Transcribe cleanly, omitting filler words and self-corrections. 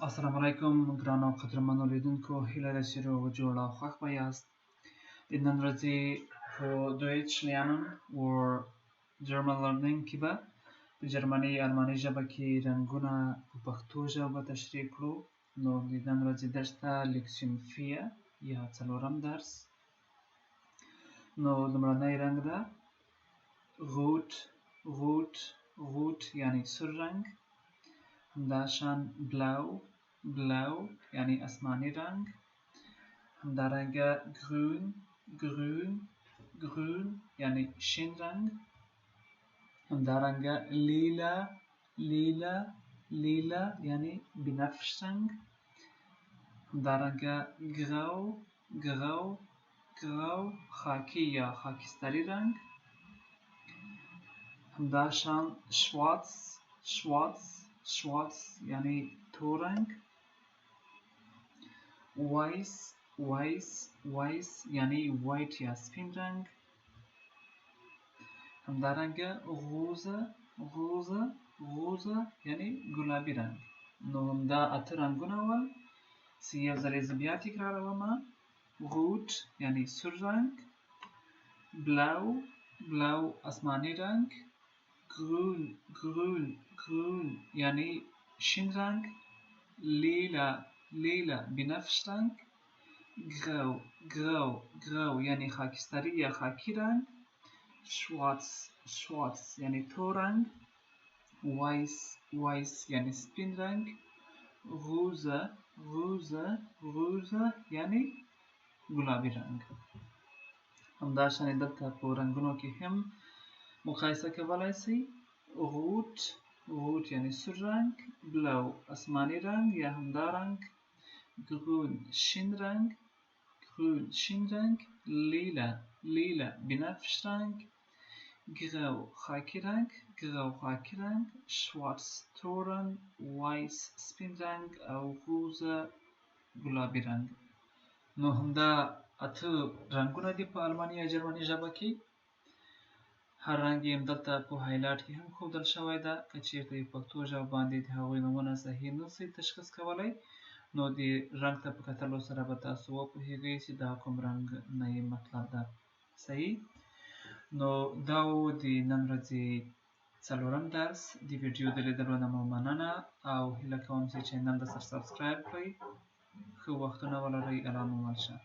السلام علیکم ګرانو قدرمنو لیدونکو، هیله ده چې روغ جوړ او خوښ به یاست. د نن ورځې په Deutsch lernen or German learning کې به په جرمني الماني ژبه کې رنګونه په پښتو ژبه به تشریح کړو. نو د نن ورځې درس ته لیکسیون 4 یا څلورم درس. نو لومړنی رنګ ده روت. روت یعنی سور رنګ. همداشان بلو یعنی آسمانی رنگ. همدارنگه گرون یعنی شین رنگ. همدارنگه لیلا یعنی بنفش رنگ. همدارنگه گرو خاکی یا خاکستری رنگ. همداشان schwarz یعنی تور رنگ. weiß یعنی وایت یا سپین رنگ. همدارنگه روزه یعنی گلابی رنگ. نو همدا اته رنگونه ول چې یو ځل یې زه بیا تکراروم. روت یعنی سور رنگ. بلو آسمانی رنگ. grün یعنی شین رنگ. لیلا بنفش رنگ. grau یعنی خاکستری یا خاکی رنگ. schwarz یعنی تور رنگ. weiß یعنی سپین رنگ. روزه یعنی گلابی رنگ. همداشان دلته په رنګونو کې هم مقایسه کولی شئ. روت یعنی سور رنگ. بلو آسمانی رنگ یا همدا رنگ. grün شین رنگ. لیلا بنفش رنگ. grau خاکی رنگ. schwarz تور رنگ. weiß سپین رنگ او روزه گلابی رنگ. نو همدا اته رنګونه دي په الماني یا جرمني ژبه کې. هر رنګ یې دلته په هایلایټ کې هم ښودل شوی ده. که چیرته یې پښتو ژبه باندې د هغوی نومونه صحیح نه شئ تشخیص کولی، نو د رنګ ته په کتلو سره به تاسو وپوهیږئ چې دا کوم رنګ نه یې مطلب ده. صحیح. نو دا و د نن ورځې څلورم درس. د ویډیو د لیدلو نه مو مننه او هیله کوم چې چینل د سره سبسکرایب کړئ. ښه وختونه ولرئ. الله مو مل شه.